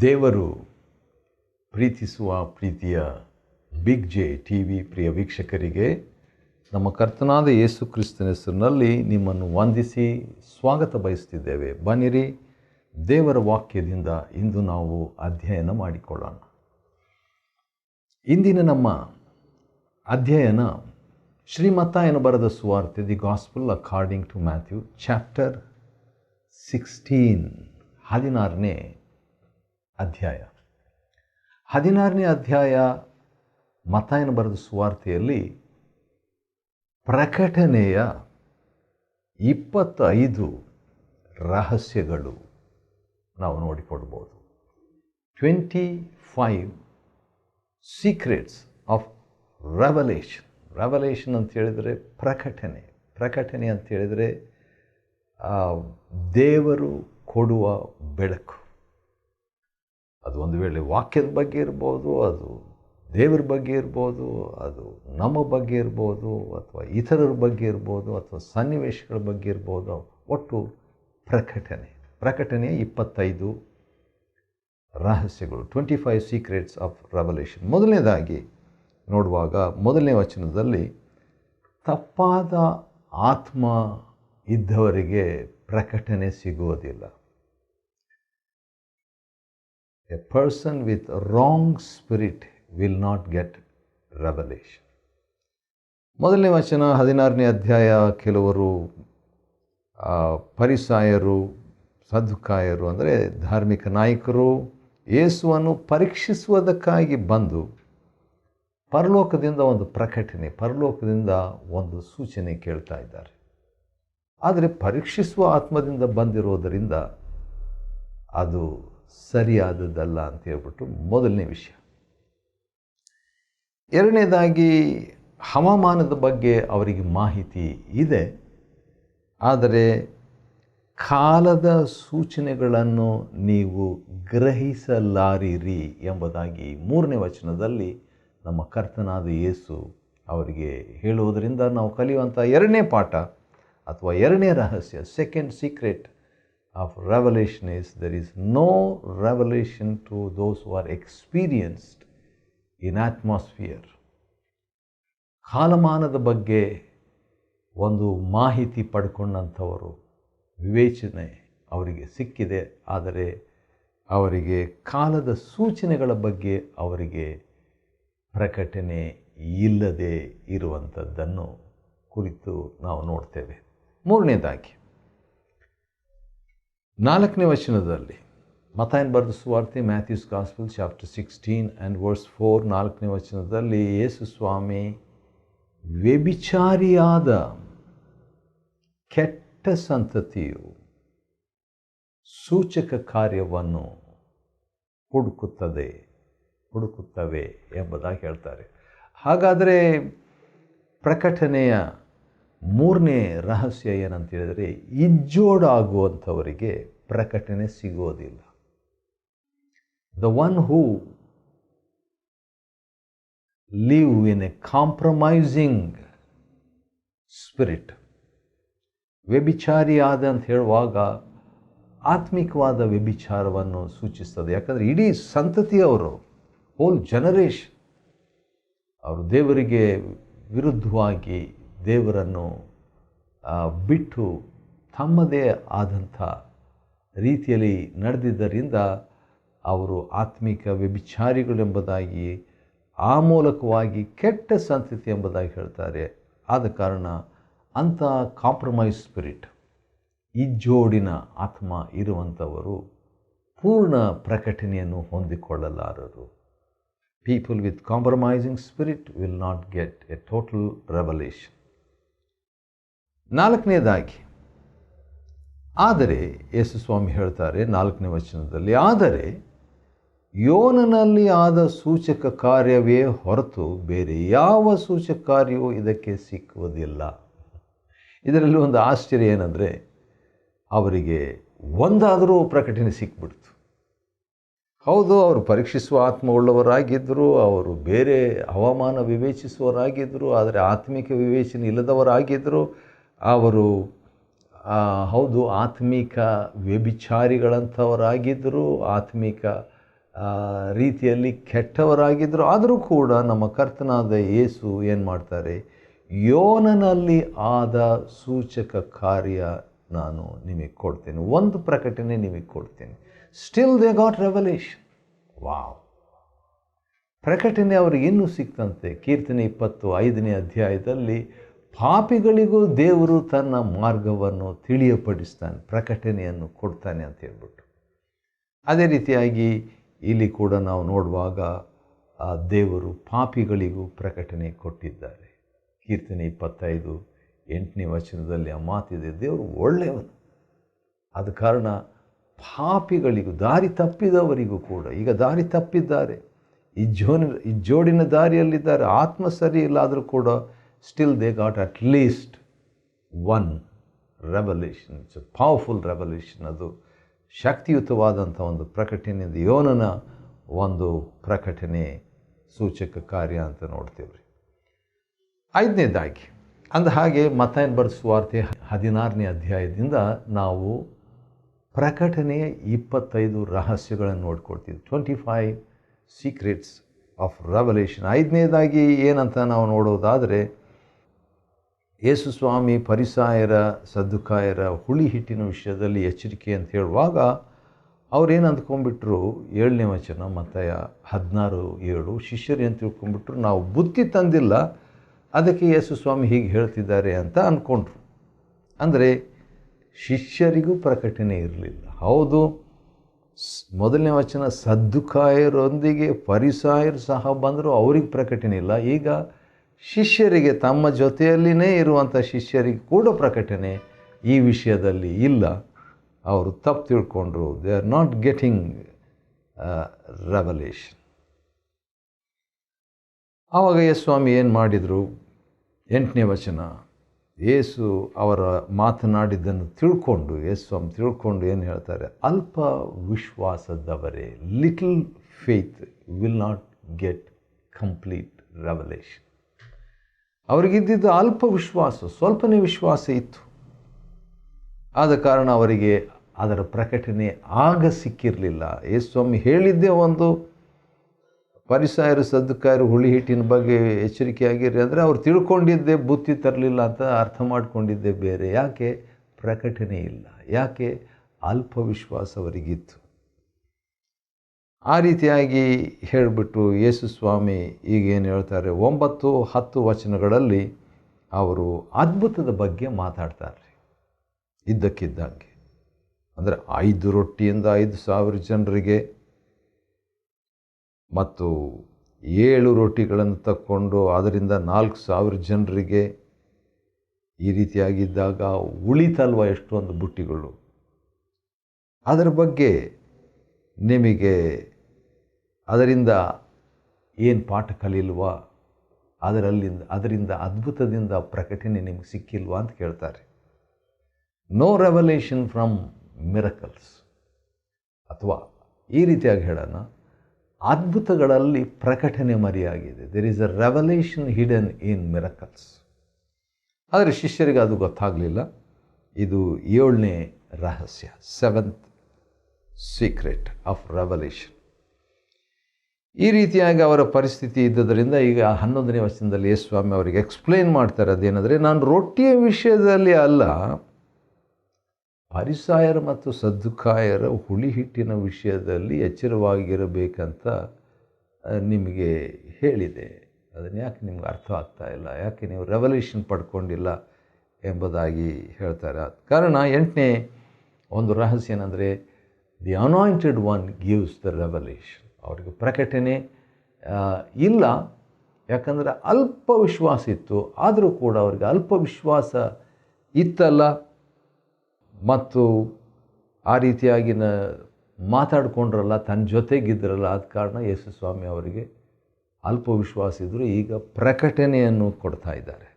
ದೇವರು ಪ್ರೀತಿಸುವ ಪ್ರೀತಿಯ ಬಿಗ್ ಜೆ ಟಿ ವಿ ಪ್ರಿಯ ವೀಕ್ಷಕರಿಗೆ ನಮ್ಮ ಕರ್ತನಾದ ಯೇಸು ಕ್ರಿಸ್ತನ ಹೆಸರಿನಲ್ಲಿ ನಿಮ್ಮನ್ನು ವಂದಿಸಿ ಸ್ವಾಗತ ಬಯಸ್ತಿದ್ದೇವೆ. ಬನ್ನಿರಿ, ದೇವರ ವಾಕ್ಯದಿಂದ ಇಂದು ನಾವು ಅಧ್ಯಯನ ಮಾಡಿಕೊಳ್ಳೋಣ. ಇಂದಿನ ನಮ್ಮ ಅಧ್ಯಯನ ಶ್ರೀಮತ್ತಾಯನು ಬರೆದ ಸುವಾರ್ತೆ, the gospel according to Matthew chapter 16, 16ನೇ ಅಧ್ಯಾಯ. 16ನೇ ಅಧ್ಯಾಯ ಮತ್ತಾಯನು ಬರೆದ ಸುವಾರ್ತೆಯಲ್ಲಿ ಪ್ರಕಟಣೆಯ 25 ರಹಸ್ಯಗಳು ನಾವು ನೋಡಿಕೊಳ್ಬೋದು. 25 ಸೀಕ್ರೆಟ್ಸ್ ಆಫ್ ರೆವಲೇಷನ್. ರೆವಲೇಷನ್ ಅಂತ ಹೇಳಿದರೆ ಪ್ರಕಟಣೆ ಅಂತ ಹೇಳಿದರೆ ದೇವರು ಕೊಡುವ ಬೆಳಕು. ಅದು ಒಂದು ವೇಳೆ ವಾಕ್ಯದ ಬಗ್ಗೆ ಇರ್ಬೋದು, ಅದು ದೇವರ ಬಗ್ಗೆ ಇರ್ಬೋದು, ಅದು ನಮ್ಮ ಬಗ್ಗೆ ಇರ್ಬೋದು, ಅಥವಾ ಇತರರ ಬಗ್ಗೆ ಇರ್ಬೋದು, ಅಥವಾ ಸನ್ನಿವೇಶಗಳ ಬಗ್ಗೆ ಇರ್ಬೋದು. ಒಟ್ಟು ಪ್ರಕಟಣೆಯ 25 ರಹಸ್ಯಗಳು, 25 ಸೀಕ್ರೆಟ್ಸ್ ಆಫ್ ರೆವಲೇಷನ್. ಮೊದಲನೇದಾಗಿ ನೋಡುವಾಗ ಮೊದಲನೇ ವಚನದಲ್ಲಿ ತಪ್ಪಾದ ಆತ್ಮ ಇದ್ದವರಿಗೆ ಪ್ರಕಟಣೆ ಸಿಗುವುದಿಲ್ಲ. A person with wrong spirit will not get revelation. ಮೊದಲನೇ ವಚನ 16ನೇ ಅಧ್ಯಾಯ. ಕೆಲವರು ಫರಿಸಾಯರು, ಸದ್ದುಕಾಯರು ಅಂದರೆ ಧಾರ್ಮಿಕ ನಾಯಕರು ಯೇಸುವನ್ನು ಪರೀಕ್ಷಿಸುವುದಕ್ಕಾಗಿ ಬಂದು ಪರಲೋಕದಿಂದ ಒಂದು ಪ್ರಕಟಣೆ, ಪರಲೋಕದಿಂದ ಒಂದು ಸೂಚನೆ ಕೇಳ್ತಾ ಇದ್ದಾರೆ. ಆದರೆ ಪರೀಕ್ಷಿಸುವ ಆತ್ಮದಿಂದ ಬಂದಿರೋದರಿಂದ ಅದು ಸರಿಯಾದದ್ದಲ್ಲ ಅಂತ ಹೇಳ್ಬಿಟ್ಟು ಮೊದಲನೇ ವಿಷಯ. ಎರಡನೇದಾಗಿ ಹವಾಮಾನದ ಬಗ್ಗೆ ಅವರಿಗೆ ಮಾಹಿತಿ ಇದೆ, ಆದರೆ ಕಾಲದ ಸೂಚನೆಗಳನ್ನು ನೀವು ಗ್ರಹಿಸಲಾರಿರಿ ಎಂಬುದಾಗಿ 3ನೇ ವಚನದಲ್ಲಿ ನಮ್ಮ ಕರ್ತನಾದ ಯೇಸು ಅವರಿಗೆ ಹೇಳುವುದರಿಂದ ನಾವು ಕಲಿಯುವಂಥ ಎರಡನೇ ಪಾಠ ಅಥವಾ ಎರಡನೇ ರಹಸ್ಯ, second secret of revelation is there is no revelation to those who are experienced in atmosphere. ಕಾಲಮಾನದ ಬಗ್ಗೆ ಒಂದು ಮಾಹಿತಿ ಪಡ್ಕೊಂಡಂಥವರು, ವಿವೇಚನೆ ಅವರಿಗೆ ಸಿಕ್ಕಿದೆ, ಆದರೆ ಅವರಿಗೆ ಕಾಲದ ಸೂಚನೆಗಳ ಬಗ್ಗೆ ಅವರಿಗೆ ಪ್ರಕಟಣೆ ಇಲ್ಲದೆ ಇರುವಂಥದ್ದನ್ನು ಕುರಿತು ನಾವು ನೋಡ್ತೇವೆ. ಮೂರನೇದಾಗಿ 4ನೇ ವಚನದಲ್ಲಿ ಮತ್ತಾಯನು ಬರೆದ ಸುವಾರ್ತೆ, Mathews gospel chapter 16 and verse 4, 4ನೇ ವಚನದಲ್ಲಿ ಯೇಸು ಸ್ವಾಮಿ ವ್ಯಭಿಚಾರಿಯಾದ ಕೆಟ್ಟ ಸಂತತಿಯು ಸೂಚಕ ಕಾರ್ಯವನ್ನು ಹುಡುಕುತ್ತವೆ ಎಂಬುದಾಗಿ ಹೇಳ್ತಾರೆ. ಹಾಗಾದರೆ ಪ್ರಕಟಣೆಯ 3ನೇ ರಹಸ್ಯ ಏನಂತ ಹೇಳಿದರೆ, ಇಜ್ಜೋಡಾಗುವಂಥವರಿಗೆ ಪ್ರಕಟಣೆ ಸಿಗೋದಿಲ್ಲ. The one who live in a compromising spirit. ವ್ಯಭಿಚಾರಿಯಾದ ಅಂತ ಹೇಳುವಾಗ ಆತ್ಮಿಕವಾದ ವ್ಯಭಿಚಾರವನ್ನು ಸೂಚಿಸ್ತದೆ. ಯಾಕಂದರೆ ಇಡೀ ಸಂತತಿಯವರು, ಹೋಲ್ ಜನರೇಷನ್, ಅವರು ದೇವರಿಗೆ ವಿರುದ್ಧವಾಗಿ ದೇವರನ್ನು ಬಿಟ್ಟು ತಮ್ಮದೇ ಆದಂಥ ರೀತಿಯಲ್ಲಿ ನಡೆದಿದ್ದರಿಂದ ಅವರು ಆತ್ಮಿಕ ವ್ಯಭಿಚಾರಿಗಳೆಂಬುದಾಗಿ, ಆ ಮೂಲಕವಾಗಿ ಕೆಟ್ಟ ಸಂತತಿ ಎಂಬುದಾಗಿ ಹೇಳ್ತಾರೆ. ಆದ ಕಾರಣ ಅಂಥ ಕಾಂಪ್ರಮೈಸ್ ಸ್ಪಿರಿಟ್, ಇಜ್ಜೋಡಿನ ಆತ್ಮ ಇರುವಂಥವರು ಪೂರ್ಣ ಪ್ರಕಟಣೆಯನ್ನು ಹೊಂದಿಕೊಳ್ಳಲಾರರು. People with compromising spirit will not get a total revelation. 4ನೇದಾಗಿ, ಆದರೆ ಯೇಸು ಸ್ವಾಮಿ ಹೇಳ್ತಾರೆ 4ನೇ ವಚನದಲ್ಲಿ, ಆದರೆ ಯೋನನಲ್ಲಿ ಆದ ಸೂಚಕ ಕಾರ್ಯವೇ ಹೊರತು ಬೇರೆ ಯಾವ ಸೂಚಕ ಕಾರ್ಯವೂ ಇದಕ್ಕೆ ಸಿಕ್ಕುವುದಿಲ್ಲ. ಇದರಲ್ಲಿ ಒಂದು ಆಶ್ಚರ್ಯ ಏನಂದರೆ, ಅವರಿಗೆ ಒಂದಾದರೂ ಪ್ರಕಟಣೆ ಸಿಕ್ಬಿಡ್ತು. ಹೌದು, ಅವರು ಪರೀಕ್ಷಿಸುವ ಆತ್ಮವುಳ್ಳವರಾಗಿದ್ದರು, ಅವರು ಬೇರೆ ಹವಾಮಾನ ವಿವೇಚಿಸುವವರಾಗಿದ್ದರು, ಆದರೆ ಆತ್ಮಿಕ ವಿವೇಚನೆ ಇಲ್ಲದವರಾಗಿದ್ದರು. ಅವರು ಹೌದು, ಆತ್ಮಿಕ ವ್ಯಭಿಚಾರಿಗಳಂಥವರಾಗಿದ್ದರು, ಆತ್ಮಿಕ ರೀತಿಯಲ್ಲಿ ಕೆಟ್ಟವರಾಗಿದ್ದರು. ಆದರೂ ಕೂಡ ನಮ್ಮ ಕರ್ತನಾದ ಯೇಸು ಏನು ಮಾಡ್ತಾರೆ, ಯೋನನಲ್ಲಿ ಆದ ಸೂಚಕ ಕಾರ್ಯ ನಾನು ನಿಮಗೆ ಕೊಡ್ತೇನೆ, ಒಂದು ಪ್ರಕಟಣೆ ನಿಮಗೆ ಕೊಡ್ತೇನೆ. Still they got revelation. Wow! ಪ್ರಕಟಣೆ ಅವ್ರಿಗೆ ಇನ್ನೂ ಸಿಕ್ತಂತೆ. ಕೀರ್ತನೆ 25ನೇ ಅಧ್ಯಾಯದಲ್ಲಿ ಪಾಪಿಗಳಿಗೂ ದೇವರು ತನ್ನ ಮಾರ್ಗವನ್ನು ತಿಳಿಯಪಡಿಸ್ತಾನೆ, ಪ್ರಕಟಣೆಯನ್ನು ಕೊಡ್ತಾನೆ ಅಂತ ಹೇಳ್ಬಿಟ್ಟು. ಅದೇ ರೀತಿಯಾಗಿ ಇಲ್ಲಿ ಕೂಡ ನಾವು ನೋಡುವಾಗ ಆ ದೇವರು ಪಾಪಿಗಳಿಗೂ ಪ್ರಕಟಣೆ ಕೊಟ್ಟಿದ್ದಾರೆ. ಕೀರ್ತನೆ 25:8ನೇ ವಚನದಲ್ಲಿ ಆ ಮಾತಿದೆ, ದೇವರು ಒಳ್ಳೆಯವನು. ಆದ ಕಾರಣ ಪಾಪಿಗಳಿಗೂ, ದಾರಿ ತಪ್ಪಿದವರಿಗೂ ಕೂಡ, ಈಗ ದಾರಿ ತಪ್ಪಿದ್ದಾರೆ, ಈ ಜೋಡಿನ ದಾರಿಯಲ್ಲಿದ್ದಾರೆ, ಆತ್ಮ ಸರಿ ಇಲ್ಲಾದರೂ ಕೂಡ still they got at least one revolution. It's A powerful revolution. ಅದು ಶಕ್ತಿಯುತವಾದಂಥ ಒಂದು ಪ್ರಕಟಣೆ, ಯೋನನ ಒಂದು ಪ್ರಕಟಣೆ, ಸೂಚಕ ಕಾರ್ಯ ಅಂತ ನೋಡ್ತೇವೆ. 5ನೇದಾಗಿ ಅಂದ ಹಾಗೆ ಮತ್ತಾಯನ ಬರೆದ ಸುವಾರ್ತೆ 16ನೇ ಅಧ್ಯಾಯದಿಂದ ನಾವು ಪ್ರಕಟಣೆಯ 25 ರಹಸ್ಯಗಳನ್ನು ನೋಡ್ಕೊಳ್ತೀವಿ. 25 ಸೀಕ್ರೆಟ್ಸ್ ಆಫ್ ರೆವಲ್ಯೂಷನ್. 5ನೇದಾಗಿ ಏನಂತ ನಾವು ನೋಡೋದಾದರೆ, ಯೇಸು ಸ್ವಾಮಿ ಫರಿಸಾಯರ ಸದ್ದುಕಾಯರ ಹುಳಿ ಹಿಟ್ಟಿನ ವಿಷಯದಲ್ಲಿ ಎಚ್ಚರಿಕೆ ಅಂತ ಹೇಳುವಾಗ ಅವ್ರೇನು ಅಂದ್ಕೊಂಡ್ಬಿಟ್ರು, 7ನೇ ವಚನ ಮತ್ತಾಯ 16:7, ಶಿಷ್ಯರು ಏನು ತಿಳ್ಕೊಂಡ್ಬಿಟ್ರು, ನಾವು ಬುದ್ಧಿ ತಂದಿಲ್ಲ, ಅದಕ್ಕೆ ಯೇಸು ಸ್ವಾಮಿ ಹೀಗೆ ಹೇಳ್ತಿದ್ದಾರೆ ಅಂತ ಅಂದ್ಕೊಂಡ್ರು. ಅಂದರೆ ಶಿಷ್ಯರಿಗೂ ಪ್ರಕಟಣೆ ಇರಲಿಲ್ಲ. ಹೌದು, 1ನೇ ವಚನ ಸದ್ದುಕಾಯರೊಂದಿಗೆ ಫರಿಸಾಯರು ಸಹ ಬಂದರು, ಅವ್ರಿಗೆ ಪ್ರಕಟಣೆ ಇಲ್ಲ. ಈಗ ಶಿಷ್ಯರಿಗೆ, ತಮ್ಮ ಜೊತೆಯಲ್ಲಿನೇ ಇರುವಂಥ ಶಿಷ್ಯರಿಗೆ ಕೂಡ ಪ್ರಕಟಣೆ ಈ ವಿಷಯದಲ್ಲಿ ಇಲ್ಲ. ಅವರು ತಪ್ಪು ತಿಳ್ಕೊಂಡ್ರು. They are not getting revolution. ಆವಾಗ ಯೇಸು ಸ್ವಾಮಿ ಏನು ಮಾಡಿದರು, 8ನೇ ವಚನ, ಯೇಸು ಅವರ ಮಾತನಾಡಿದ್ದನ್ನು ತಿಳ್ಕೊಂಡು, ಯೇಸು ಸ್ವಾಮಿ ತಿಳ್ಕೊಂಡು ಏನು ಹೇಳ್ತಾರೆ, ಅಲ್ಪ ವಿಶ್ವಾಸದವರೇ, little faith will not get complete revolution. ಅವರಿಗಿದ್ದಿದ್ದು ಅಲ್ಪ ವಿಶ್ವಾಸ, ಸ್ವಲ್ಪನೇ ವಿಶ್ವಾಸ ಇತ್ತು. ಆದ ಕಾರಣ ಅವರಿಗೆ ಅದರ ಪ್ರಕಟಣೆ ಆಗ ಸಿಕ್ಕಿರಲಿಲ್ಲ. ಯೇಸು ಸ್ವಾಮಿ ಹೇಳಿದ್ದೇ ಒಂದು, ಫರಿಸಾಯರು ಸದ್ದುಕಾಯರು ಹುಳಿ ಹಿಟ್ಟಿನ ಬಗ್ಗೆ ಎಚ್ಚರಿಕೆಯಾಗಿರಿ ಅಂದರೆ ಅವ್ರು ತಿಳ್ಕೊಂಡಿದ್ದೇ ಬುದ್ಧಿ ತರಲಿಲ್ಲ ಅಂತ ಅರ್ಥ ಮಾಡ್ಕೊಂಡಿದ್ದೇ ಬೇರೆ. ಯಾಕೆ ಪ್ರಕಟಣೆ ಇಲ್ಲ? ಯಾಕೆ ಅಲ್ಪ ವಿಶ್ವಾಸ ಅವರಿಗಿತ್ತು. ಆ ರೀತಿಯಾಗಿ ಹೇಳಿಬಿಟ್ಟು ಯೇಸು ಸ್ವಾಮಿ ಈಗೇನು ಹೇಳ್ತಾರೆ, 9-10 ವಚನಗಳಲ್ಲಿ ಅವರು ಅದ್ಭುತದ ಬಗ್ಗೆ ಮಾತಾಡ್ತಾರೆ. ಇದ್ದಕ್ಕಿದ್ದಂಗೆ ಅಂದರೆ 5 ರೊಟ್ಟಿಯಿಂದ 5,000 ಜನರಿಗೆ ಮತ್ತು 7 ರೊಟ್ಟಿಗಳನ್ನು ತಕ್ಕೊಂಡು ಅದರಿಂದ 4,000 ಜನರಿಗೆ, ಈ ರೀತಿಯಾಗಿದ್ದಾಗ ಉಳಿತಲ್ವ ಎಷ್ಟೊಂದು ಬುಟ್ಟಿಗಳು. ಅದರ ಬಗ್ಗೆ ನಿಮಗೆ ಅದರಿಂದ ಏನು ಪಾಠ ಕಲಿಲ್ವಾ, ಅದರಿಂದ ಅದ್ಭುತದಿಂದ ಪ್ರಕಟಣೆ ನಿಮಗೆ ಸಿಕ್ಕಿಲ್ವಾ ಅಂತ ಕೇಳ್ತಾರೆ. No revolution from miracles. ಅಥವಾ ಈ ರೀತಿಯಾಗಿ ಹೇಳೋಣ, ಅದ್ಭುತಗಳಲ್ಲಿ ಪ್ರಕಟಣೆ ಮರೆಯಾಗಿದೆ. There is a revolution hidden in miracles. ಆದರೆ ಶಿಷ್ಯರಿಗೆ ಅದು ಗೊತ್ತಾಗಲಿಲ್ಲ. ಇದು 7ನೇ ರಹಸ್ಯ, 7th ಸೀಕ್ರೆಟ್ ಆಫ್ ರೆವಲ್ಯೂಷನ್. ಈ ರೀತಿಯಾಗಿ ಅವರ ಪರಿಸ್ಥಿತಿ ಇದ್ದದರಿಂದ ಈಗ 11ನೇ ವಚನದಲ್ಲಿ ಯೇಸು ಸ್ವಾಮಿ ಅವರಿಗೆ ಎಕ್ಸ್ಪ್ಲೇನ್ ಮಾಡ್ತಾರೆ. ಅದೇನೆಂದರೆ, ನಾನು ರೊಟ್ಟಿಯ ವಿಷಯದಲ್ಲಿ ಅಲ್ಲ, ಫರಿಸಾಯರ ಮತ್ತು ಸದ್ದುಕಾಯರ ಹುಳಿ ಹಿಟ್ಟಿನ ವಿಷಯದಲ್ಲಿ ಎಚ್ಚರವಾಗಿರಬೇಕಂತ ನಿಮಗೆ ಹೇಳಿದೆ. ಅದನ್ನು ಯಾಕೆ ನಿಮ್ಗೆ ಅರ್ಥ ಆಗ್ತಾ ಇಲ್ಲ, ಯಾಕೆ ನೀವು ರೆವಲ್ಯೂಷನ್ ಪಡ್ಕೊಂಡಿಲ್ಲ ಎಂಬುದಾಗಿ ಹೇಳ್ತಾರೆ. ಕಾರಣ 8ನೇ ಒಂದು ರಹಸ್ಯ ಏನಂದರೆ, the anointed one gives the revolution. ಅವರಿಗೆ ಪ್ರಕಟಣೆ ಇಲ್ಲ, ಯಾಕಂದರೆ ಅಲ್ಪ ವಿಶ್ವಾಸ ಇತ್ತು. ಆದರೂ ಕೂಡ ಅವರಿಗೆ ಅಲ್ಪ ವಿಶ್ವಾಸ ಇತ್ತಲ್ಲ, ಮತ್ತು ಆ ರೀತಿಯಾಗಿ ಮಾತಾಡಿಕೊಂಡ್ರಲ್ಲ, ತನ್ನ ಜೊತೆಗಿದ್ರಲ್ಲ, ಆದ ಕಾರಣ ಯೇಸು ಸ್ವಾಮಿ ಅವರಿಗೆ ಅಲ್ಪ ವಿಶ್ವಾಸ ಇದ್ದರೂ ಈಗ ಪ್ರಕಟಣೆಯನ್ನು ಕೊಡ್ತಾ ಇದ್ದಾರೆ.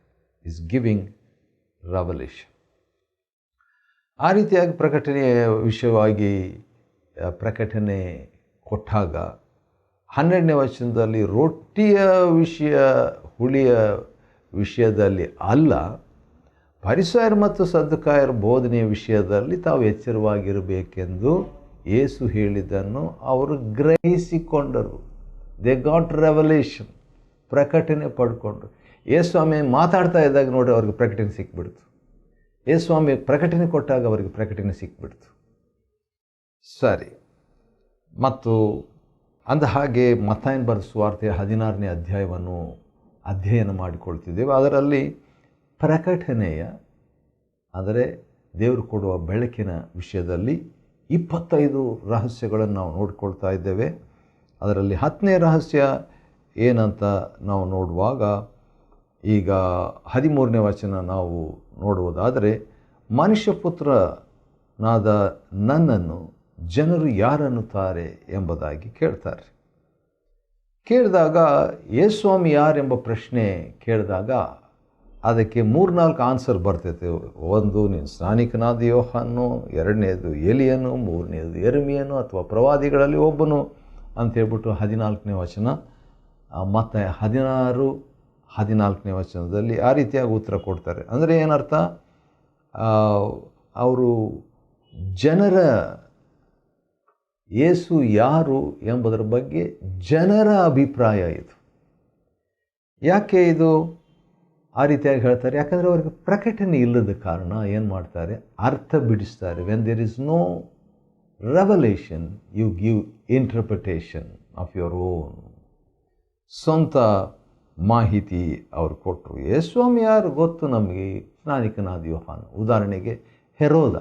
Is giving revolution. ಆ ರೀತಿಯಾಗಿ ಪ್ರಕಟಣೆಯ ವಿಷಯವಾಗಿ ಪ್ರಕಟಣೆ ಕೊಟ್ಟಾಗ 12ನೇ ವಚನದಲ್ಲಿ ರೊಟ್ಟಿಯ ವಿಷಯ, ಹುಳಿಯ ವಿಷಯದಲ್ಲಿ ಅಲ್ಲ, ಫರಿಸಾಯರು ಮತ್ತು ಸದ್ದುಕಾಯರ ಬೋಧನೆಯ ವಿಷಯದಲ್ಲಿ ತಾವು ಎಚ್ಚರವಾಗಿರಬೇಕೆಂದು ಯೇಸು ಹೇಳಿದ್ದನ್ನು ಅವರು ಗ್ರಹಿಸಿಕೊಂಡರು. ದೇ ಗಾಟ್ ರೆವಲೇಷನ್, ಪ್ರಕಟಣೆ ಪಡ್ಕೊಂಡ್ರು. ಯೇಸುಸ್ವಾಮಿ ಮಾತಾಡ್ತಾ ಇದ್ದಾಗ ನೋಡಿ ಅವ್ರಿಗೆ ಪ್ರಕಟಣೆ ಸಿಕ್ಬಿಡ್ತು. ಯೇಸುಸ್ವಾಮಿ ಪ್ರಕಟಣೆ ಕೊಟ್ಟಾಗ ಅವರಿಗೆ ಪ್ರಕಟಣೆ ಸಿಕ್ಬಿಡ್ತು. ಸರಿ, ಮತ್ತು ಅಂದ ಹಾಗೆ ಮತ್ತಾಯನ ಬರೆದ ಸುವಾರ್ತೆ 16ನೇ ಅಧ್ಯಾಯವನ್ನು ಅಧ್ಯಯನ ಮಾಡಿಕೊಳ್ತಿದ್ದೇವೆ. ಅದರಲ್ಲಿ ಪ್ರಕಟಣೆಯ ಅಂದರೆ ದೇವರು ಕೊಡುವ ಬೆಳಕಿನ ವಿಷಯದಲ್ಲಿ 25 ರಹಸ್ಯಗಳನ್ನು ನಾವು ನೋಡಿಕೊಳ್ತಾ ಇದ್ದೇವೆ. ಅದರಲ್ಲಿ 10ನೇ ರಹಸ್ಯ ಏನಂತ ನಾವು ನೋಡುವಾಗ, ಈಗ 13ನೇ ವಚನ ನಾವು ನೋಡುವುದಾದರೆ, ಮನುಷ್ಯಪುತ್ರನಾದ ನನ್ನನ್ನು ಜನರು ಯಾರನ್ನುತ್ತಾರೆ ಎಂಬುದಾಗಿ ಕೇಳ್ತಾರೆ. ಕೇಳಿದಾಗ ಯೇಸುಸ್ವಾಮಿ ಯಾರೆಂಬ ಪ್ರಶ್ನೆ ಕೇಳಿದಾಗ ಅದಕ್ಕೆ 3-4 ಆನ್ಸರ್ ಬರ್ತೈತೆ. ಒಂದು, ನೀನು ಸ್ನಾನಿಕನಾದ ಯೋಹಾನನು, ಎರಡನೇದು ಎಲಿಯನು, ಮೂರನೇದು ಯೆರೆಮೀಯನು ಅಥವಾ ಪ್ರವಾದಿಗಳಲ್ಲಿ ಒಬ್ಬನು ಅಂತ ಹೇಳ್ಬಿಟ್ಟು 14ನೇ ವಚನ ಮತ್ತು 16-14ನೇ ವಚನದಲ್ಲಿ ಆ ರೀತಿಯಾಗಿ ಉತ್ತರ ಕೊಡ್ತಾರೆ. ಅಂದರೆ ಏನರ್ಥ, ಅವರು ಜನರ ಯೇಸು ಯಾರು ಎಂಬುದರ ಬಗ್ಗೆ ಜನರ ಅಭಿಪ್ರಾಯ ಇದು. ಯಾಕೆ ಇದು ಆ ರೀತಿಯಾಗಿ ಹೇಳ್ತಾರೆ? ಯಾಕಂದರೆ ಅವರಿಗೆ ಪ್ರಕಟಣೆ ಇಲ್ಲದ ಕಾರಣ ಏನು ಮಾಡ್ತಾರೆ, ಅರ್ಥ ಬಿಡಿಸ್ತಾರೆ. When there is no revelation you give interpretation of your own. ಸ್ವಂತ ಮಾಹಿತಿ ಅವರು ಕೊಟ್ಟರು. ಯೇಸುಸ್ವಾಮಿ ಯಾರು ಗೊತ್ತು ನಮಗೆ, ಸ್ನಾನಿಕನಾದ ಯೋಹಾನ. ಉದಾಹರಣೆಗೆ ಹೆರೋದ,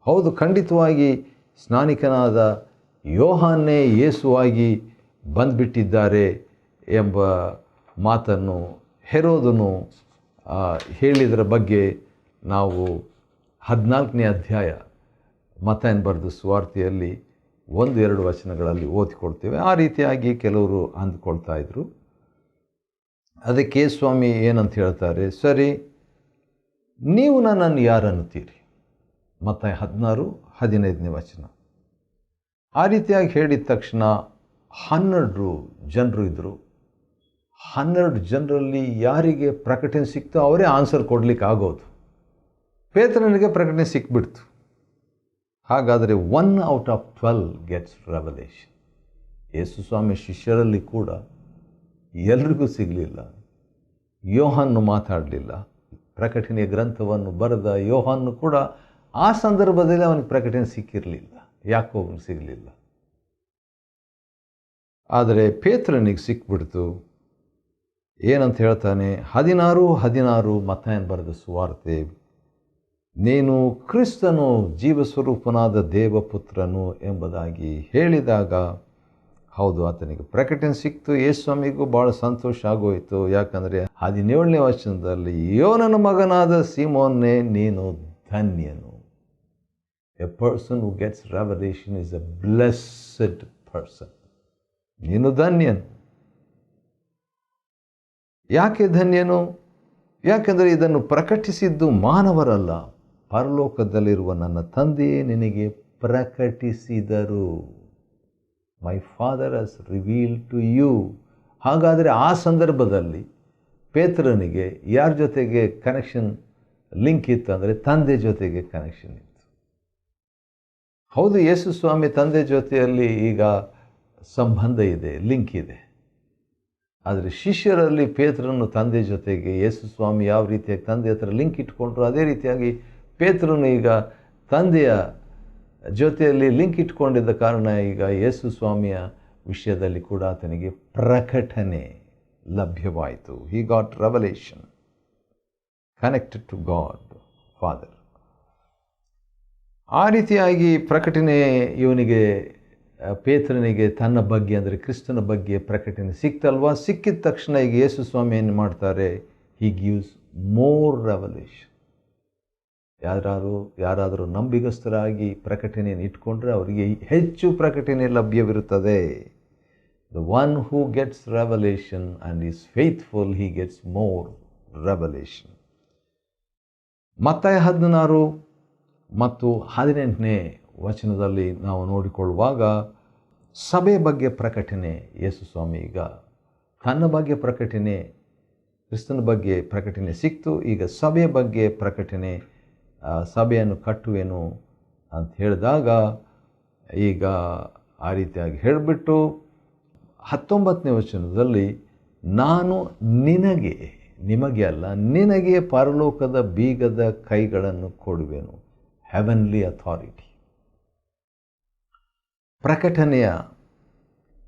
ಹೌದು ಖಂಡಿತವಾಗಿ ಸ್ನಾನಿಕನಾದ ಯೋಹಾನ್ನೇ ಯೇಸುವಾಗಿ ಬಂದುಬಿಟ್ಟಿದ್ದಾರೆ ಎಂಬ ಮಾತನ್ನು ಹೆರೋದನು ಹೇಳಿದರ ಬಗ್ಗೆ ನಾವು 14ನೇ ಅಧ್ಯಾಯ ಮತ್ತಾಯನ ಬರೆದ ಸುವಾರ್ತೆಯಲ್ಲಿ 1-2 ವಚನಗಳಲ್ಲಿ ಓದಿಕೊಳ್ತೇವೆ. ಆ ರೀತಿಯಾಗಿ ಕೆಲವರು ಅಂದುಕೊಳ್ತಾ ಇದ್ರು. ಅದಕ್ಕೆ ಯೇಸುಸ್ವಾಮಿ ಏನಂತ ಹೇಳ್ತಾರೆ, ಸರಿ ನೀವು ನನ್ನನ್ನು ಯಾರನ್ನುತ್ತೀರಿ? ಮತ್ತಾಯ 16-15ನೇ ವಚನ. ಆ ರೀತಿಯಾಗಿ ಹೇಳಿದ ತಕ್ಷಣ 12 ಜನರು ಇದ್ದರು. 12 ಜನರಲ್ಲಿ ಯಾರಿಗೆ ಪ್ರಕಟಣೆ ಸಿಕ್ತೋ ಅವರೇ ಆನ್ಸರ್ ಕೊಡಲಿಕ್ಕೆ ಆಗೋದು. ಪೇತ್ರನಿಗೆ ಪ್ರಕಟಣೆ ಸಿಕ್ಬಿಡ್ತು. ಹಾಗಾದರೆ 1 ಔಟ್ ಆಫ್ 12 ಗೆಟ್ಸ್ ರೆವಲೇಷನ್. ಯೇಸುಸ್ವಾಮಿ ಶಿಷ್ಯರಲ್ಲಿ ಕೂಡ ಎಲ್ರಿಗೂ ಸಿಗಲಿಲ್ಲ. ಯೋಹಾನನು ಮಾತಾಡಲಿಲ್ಲ. ಪ್ರಕಟಣೆಯ ಗ್ರಂಥವನ್ನು ಬರೆದ ಯೋಹಾನನು ಕೂಡ ಆ ಸಂದರ್ಭದಲ್ಲಿ ಅವನಿಗೆ ಪ್ರಕಟಣೆ ಸಿಕ್ಕಿರಲಿಲ್ಲ. ಯಾಕೋಬನಿಗೆ ಸಿಗಲಿಲ್ಲ. ಆದರೆ ಪೇತ್ರನಿಗೆ ಸಿಕ್ಬಿಡ್ತು. ಏನಂತ ಹೇಳ್ತಾನೆ, 16 ಮತ್ತಾಯನ ಬರೆದ ಸುವಾರ್ತೆ, ನೀನು ಕ್ರಿಸ್ತನು ಜೀವಸ್ವರೂಪನಾದ ದೇವಪುತ್ರನು ಎಂಬುದಾಗಿ ಹೇಳಿದಾಗ, ಹೌದು ಆತನಿಗೆ ಪ್ರಕಟಣೆ ಸಿಕ್ತು. ಯೇಸುಸ್ವಾಮಿಗೂ ಭಾಳ ಸಂತೋಷ ಆಗೋಯಿತು. ಯಾಕಂದರೆ 17ನೇ ವಚನದಲ್ಲಿ, ಯೋನನ ಮಗನಾದ ಸೀಮೋನ್ನೇ ನೀನು ಧನ್ಯನು. A person who gets revelation is A blessed person. ನೀನು ಧನ್ಯನು. ಯಾಕೆ ಧನ್ಯನು? ಯಾಕೆಂದರೆ ಇದನ್ನು ಪ್ರಕಟಿಸಿದ್ದು ಮಾನವರಲ್ಲ, ಪರಲೋಕದಲ್ಲಿರುವ ನನ್ನ ತಂದೆಯೇ ನಿನಗೆ ಪ್ರಕಟಿಸಿದರು. My father has revealed to you. ಹಾಗಾದರೆ ಆ ಸಂದರ್ಭದಲ್ಲಿ ಪೇತ್ರನಿಗೆ ಯಾರ ಜೊತೆಗೆ ಕನೆಕ್ಷನ್ ಲಿಂಕ್ ಇತ್ತು ಅಂದರೆ ತಂದೆ ಜೊತೆಗೆ ಕನೆಕ್ಷನ್ ಇತ್ತು. ಹೌದು, ಯೇಸುಸ್ವಾಮಿ ತಂದೆ ಜೊತೆಯಲ್ಲಿ ಈಗ ಸಂಬಂಧ ಇದೆ, ಲಿಂಕ್ ಇದೆ. ಆದರೆ ಶಿಷ್ಯರಲ್ಲಿ ಪೇತ್ರನು ತಂದೆ ಜೊತೆಗೆ ಯೇಸುಸ್ವಾಮಿ ಯಾವ ರೀತಿಯಾಗಿ ತಂದೆ ಹತ್ರ ಲಿಂಕ್ ಇಟ್ಕೊಂಡ್ರು, ಅದೇ ರೀತಿಯಾಗಿ ಪೇತ್ರನು ಈಗ ತಂದೆಯ ಜೊತೆಯಲ್ಲಿ ಲಿಂಕ್ ಇಟ್ಕೊಂಡಿದ್ದ ಕಾರಣ ಈಗ ಯೇಸುಸ್ವಾಮಿಯ ವಿಷಯದಲ್ಲಿ ಕೂಡ ಆತನಿಗೆ ಪ್ರಕಟಣೆ ಲಭ್ಯವಾಯಿತು. He got revelation connected to God father. ಆ ರೀತಿಯಾಗಿ ಪ್ರಕಟಣೆ ಇವನಿಗೆ, ಪೇತ್ರನಿಗೆ ತನ್ನ ಬಗ್ಗೆ ಅಂದರೆ ಕ್ರಿಸ್ತನ ಬಗ್ಗೆ ಪ್ರಕಟಣೆ ಸಿಕ್ತಲ್ವಾ. ಸಿಕ್ಕಿದ ತಕ್ಷಣ ಈಗ ಯೇಸುಸ್ವಾಮಿ ಏನು ಮಾಡ್ತಾರೆ, ಹಿ ಗಿವ್ಸ್ ಮೋರ್ ರೆವಲೇಷನ್. ಯಾರಾದರೂ ನಂಬಿಗಸ್ತರಾಗಿ ಪ್ರಕಟಣೆಯನ್ನು ಇಟ್ಕೊಂಡ್ರೆ ಅವರಿಗೆ ಹೆಚ್ಚು ಪ್ರಕಟಣೆ ಲಭ್ಯವಿರುತ್ತದೆ. The one who gets revelation and is faithful, he gets more revelation. Mattaya 16 ಮತ್ತು 18ನೇ ವಚನದಲ್ಲಿ ನಾವು ನೋಡಿಕೊಳ್ಳುವಾಗ ಸಭೆ ಬಗ್ಗೆ ಪ್ರಕಟಣೆ, ಯೇಸುಸ್ವಾಮಿ ಈಗ ತನ್ನ ಬಗ್ಗೆ ಪ್ರಕಟಣೆ, ಕ್ರಿಸ್ತನ ಬಗ್ಗೆ ಪ್ರಕಟಣೆ ಸಿಕ್ತು. ಈಗ ಸಭೆಯ ಬಗ್ಗೆ ಪ್ರಕಟಣೆ, ಸಭೆಯನ್ನು ಕಟ್ಟುವೆನು ಅಂತ ಹೇಳಿದಾಗ ಈಗ ಆ ರೀತಿಯಾಗಿ ಹೇಳಿಬಿಟ್ಟು 19ನೇ ವಚನದಲ್ಲಿ ನಾನು ನಿನಗೆ, ನಿಮಗೆ ಅಲ್ಲ, ನಿನಗೆ ಪರಲೋಕದ ಬೀಗದ ಕೈಗಳನ್ನು ಕೊಡುವೆನು. Heavenly authority. ಪ್ರಕಟಣೆಯ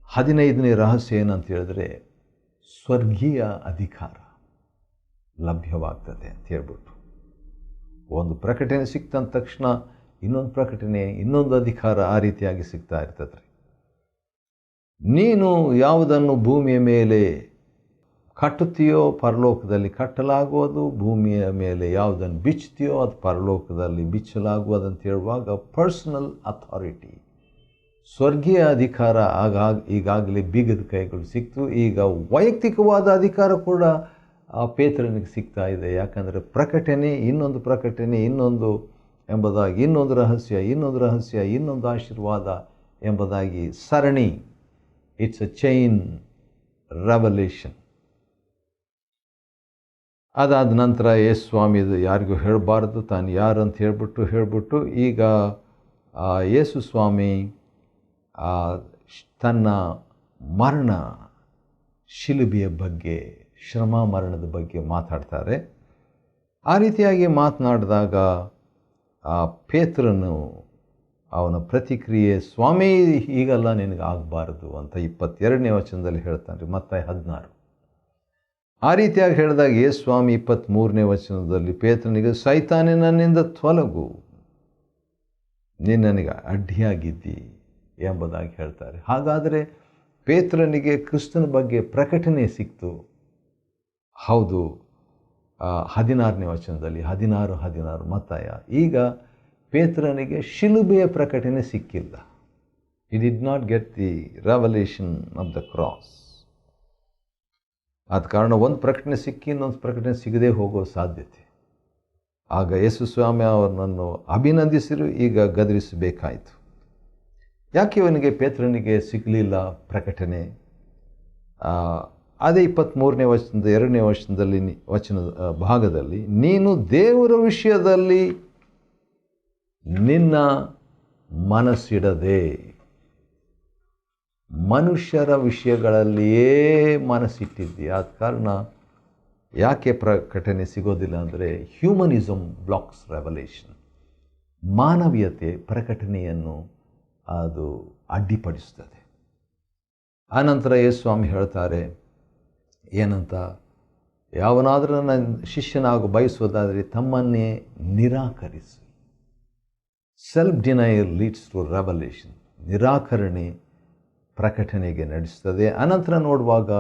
15ನೇ ರಹಸ್ಯ ಏನಂತ ಹೇಳಿದ್ರೆ ಸ್ವರ್ಗೀಯ ಅಧಿಕಾರ ಲಭ್ಯವಾಗ್ತದೆ ಅಂತ ಹೇಳ್ಬಿಟ್ಟು. ಒಂದು ಪ್ರಕಟಣೆ ಸಿಕ್ತಂದ ತಕ್ಷಣ ಇನ್ನೊಂದು ಪ್ರಕಟಣೆ, ಇನ್ನೊಂದು ಅಧಿಕಾರ ಆ ರೀತಿಯಾಗಿ ಸಿಗ್ತಾ ಇರ್ತದೆ. ನೀನು ಯಾವುದನ್ನು ಭೂಮಿಯ ಮೇಲೆ ಕಟ್ಟುತ್ತೀಯೋ ಪರಲೋಕದಲ್ಲಿ ಕಟ್ಟಲಾಗುವುದು, ಭೂಮಿಯ ಮೇಲೆ ಯಾವುದನ್ನು ಬಿಚ್ಚುತ್ತೀಯೋ ಅದು ಪರಲೋಕದಲ್ಲಿ ಬಿಚ್ಚಲಾಗುವುದು ಅಂತ ಹೇಳುವಾಗ ಪರ್ಸನಲ್ ಅಥಾರಿಟಿ, ಸ್ವರ್ಗೀಯ ಅಧಿಕಾರ ಈಗಾಗಲೇ ಬೀಗದ ಕೈಗಳು ಸಿಕ್ತು. ಈಗ ವೈಯಕ್ತಿಕವಾದ ಅಧಿಕಾರ ಕೂಡ ಆ ಪೇತ್ರನಿಗೆ ಸಿಗ್ತಾ ಇದೆ. ಯಾಕಂದರೆ ಪ್ರಕಟಣೆ, ಇನ್ನೊಂದು ಪ್ರಕಟಣೆ, ಇನ್ನೊಂದು ಎಂಬುದಾಗಿ ಇನ್ನೊಂದು ರಹಸ್ಯ, ಇನ್ನೊಂದು ರಹಸ್ಯ, ಇನ್ನೊಂದು ಆಶೀರ್ವಾದ ಎಂಬುದಾಗಿ ಸರಣಿ. It's a chain revolution. ಅದಾದ ನಂತರ ಯೇಸು ಸ್ವಾಮಿ ಇದು ಯಾರಿಗೂ ಹೇಳಬಾರ್ದು, ತಾನು ಯಾರು ಅಂತ ಹೇಳಿಬಿಟ್ಟು ಈಗ ಯೇಸು ಸ್ವಾಮಿ ತನ್ನ ಮರಣ, ಶಿಲುಬೆಯ ಬಗ್ಗೆ, ಶ್ರಮ ಮರಣದ ಬಗ್ಗೆ ಮಾತಾಡ್ತಾರೆ. ಆ ರೀತಿಯಾಗಿ ಮಾತನಾಡಿದಾಗ ಪೇತ್ರನು ಅವನ ಪ್ರತಿಕ್ರಿಯೆ, ಸ್ವಾಮಿ ಹೀಗಲ್ಲ ನಿನಗೆ ಆಗಬಾರ್ದು ಅಂತ 22ನೇ ವಚನದಲ್ಲಿ ಹೇಳ್ತಾನೆ. ಮತ್ತೆ 16 ಆ ರೀತಿಯಾಗಿ ಹೇಳಿದಾಗ ಯೇಸು ಸ್ವಾಮಿ 23ನೇ ವಚನದಲ್ಲಿ ಪೇತ್ರನಿಗೆ, ಸೈತಾನೇ ನನ್ನಿಂದ ತೊಲಗು, ನೀನು ನನಗೆ ಅಡ್ಡಿಯಾಗಿದ್ದಿ ಎಂಬುದಾಗಿ ಹೇಳ್ತಾರೆ. ಹಾಗಾದರೆ ಪೇತ್ರನಿಗೆ ಕ್ರಿಸ್ತನ ಬಗ್ಗೆ ಪ್ರಕಟಣೆ ಸಿಕ್ತು. ಹೌದು, 16ನೇ ವಚನದಲ್ಲಿ 16 ಮತ್ತಾಯ. ಈಗ ಪೇತ್ರನಿಗೆ ಶಿಲುಬೆಯ ಪ್ರಕಟಣೆ ಸಿಕ್ಕಿಲ್ಲ. he did not get the revelation of the cross. ಆದ ಕಾರಣ ಒಂದು ಪ್ರಕಟಣೆ ಸಿಕ್ಕಿ ಇನ್ನೊಂದು ಪ್ರಕಟಣೆ ಸಿಗದೆ ಹೋಗೋ ಸಾಧ್ಯತೆ. ಆಗ ಯೇಸು ಸ್ವಾಮಿ ಅವರನ್ನು ಅಭಿನಂದಿಸಿರು, ಈಗ ಗದರಿಸಬೇಕಾಯಿತು. ಯಾಕೆ ಇವನಿಗೆ ಪೇತ್ರನಿಗೆ ಸಿಗಲಿಲ್ಲ ಪ್ರಕಟಣೆ? ಅದೇ 23ನೇ ವಚನದ 2ನೇ ವಚನದ ಭಾಗದಲ್ಲಿ, ನೀನು ದೇವರ ವಿಷಯದಲ್ಲಿ ನಿನ್ನ ಮನಸ್ಸಿಡದೆ ಮನುಷ್ಯರ ವಿಷಯಗಳಲ್ಲಿಯೇ ಮನಸ್ಸಿಟ್ಟಿದ್ದಿ. ಆದ ಕಾರಣ ಯಾಕೆ ಪ್ರಕಟಣೆ ಸಿಗೋದಿಲ್ಲ ಅಂದರೆ ಹ್ಯೂಮನಿಸಮ್ ಬ್ಲಾಕ್ಸ್ ರೆವಲ್ಯೂಷನ್. ಮಾನವೀಯತೆ ಪ್ರಕಟಣೆಯನ್ನು ಅದು ಅಡ್ಡಿಪಡಿಸ್ತದೆ. ಆನಂತರ ಯೇಸು ಸ್ವಾಮಿ ಹೇಳ್ತಾರೆ ಏನಂತ, ಯಾವನಾದರೂ ನನ್ನ ಶಿಷ್ಯನಾಗು ಬಯಸುವುದಾದರೆ ತಮ್ಮನ್ನೇ ನಿರಾಕರಿಸಿ. Self denial leads to revolution. ನಿರಾಕರಣೆ ಪ್ರಕಟಣೆಗೆ ನಡೆಸ್ತದೆ. ಅನಂತರ ನೋಡುವಾಗ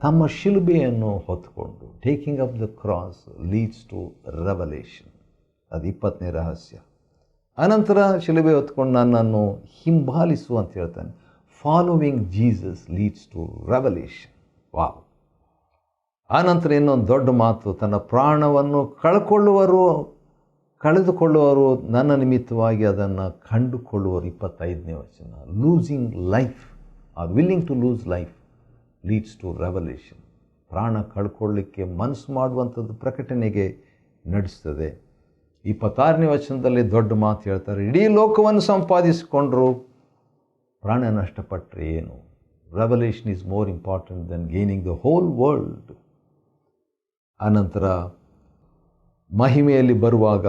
ತಮ್ಮ ಶಿಲುಬೆಯನ್ನು ಹೊತ್ತುಕೊಂಡು, taking up the cross leads to revolution. ಅದು 20ನೇ ರಹಸ್ಯ. ಅನಂತರ ಶಿಲುಬೆ ಹೊತ್ಕೊಂಡು ನನ್ನನ್ನು ಹಿಂಬಾಲಿಸು ಅಂತ ಹೇಳ್ತಾನೆ. Following Jesus leads to revolution. Wow. ಆನಂತರ ಇನ್ನೊಂದು ದೊಡ್ಡ ಮಾತು, ತನ್ನ ಪ್ರಾಣವನ್ನು ಕಳೆದುಕೊಳ್ಳುವರು ನನ್ನ ನಿಮಿತ್ತವಾಗಿ ಅದನ್ನು ಕಂಡುಕೊಳ್ಳುವರು. 25ನೇ ವಚನ. Losing life or willing to lose life leads to revolution. ಪ್ರಾಣ ಕಳ್ಕೊಳ್ಳಿಕ್ಕೆ ಮನಸ್ಸು ಮಾಡುವಂಥದ್ದು ಪ್ರಕಟಣೆಗೆ ನಡೆಸ್ತದೆ. 26ನೇ ವಚನದಲ್ಲಿ ದೊಡ್ಡ ಮಾತು ಹೇಳ್ತಾರೆ, ಇಡೀ ಲೋಕವನ್ನು ಸಂಪಾದಿಸಿಕೊಂಡ್ರು ಪ್ರಾಣ ನಷ್ಟಪಟ್ಟರೆ ಏನು? Revolution is more important then gaining the whole world. ಅನಂತರ ಮಹಿಮೆಯಲ್ಲಿ ಬರುವಾಗ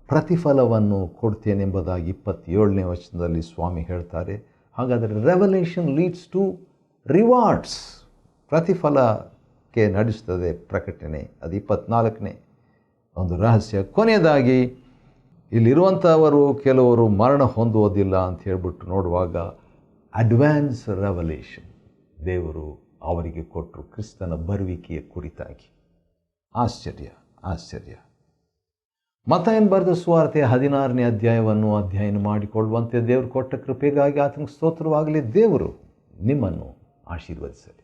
ಪ್ರತಿಫಲವನ್ನು ಕೊಡ್ತೇನೆಂಬುದಾಗಿ 27ನೇ ವಚನದಲ್ಲಿ ಸ್ವಾಮಿ ಹೇಳ್ತಾರೆ. ಹಾಗಾದರೆ ರೆವಲ್ಯೂಷನ್ ಲೀಡ್ಸ್ ಟು ರಿವಾರ್ಡ್ಸ್. ಪ್ರತಿಫಲಕ್ಕೆ ನಡೆಸ್ತದೆ ಪ್ರಕಟಣೆ. ಅದು 24ನೇ ಒಂದು ರಹಸ್ಯ. ಕೊನೆಯದಾಗಿ ಇಲ್ಲಿರುವಂಥವರು ಕೆಲವರು ಮರಣ ಹೊಂದುವುದಿಲ್ಲ ಅಂತ ಹೇಳ್ಬಿಟ್ಟು ನೋಡುವಾಗ ಅಡ್ವಾನ್ಸ್ ರೆವಲ್ಯೂಷನ್ ದೇವರು ಅವರಿಗೆ ಕೊಟ್ಟರು ಕ್ರಿಸ್ತನ ಬರುವಿಕೆಯ ಕುರಿತಾಗಿ. ಆಶ್ಚರ್ಯ. ಮತ್ತಾಯನು ಬರೆದ ಸುವಾರ್ತೆ 16ನೇ ಅಧ್ಯಾಯವನ್ನು ಅಧ್ಯಯನ ಮಾಡಿಕೊಳ್ಳುವಂತೆ ದೇವರು ಕೊಟ್ಟ ಕೃಪೆಗಾಗಿ ಆತನಿಗೆ ಸ್ತೋತ್ರವಾಗಲಿ. ದೇವರು ನಿಮ್ಮನ್ನು ಆಶೀರ್ವದಿಸಲಿ.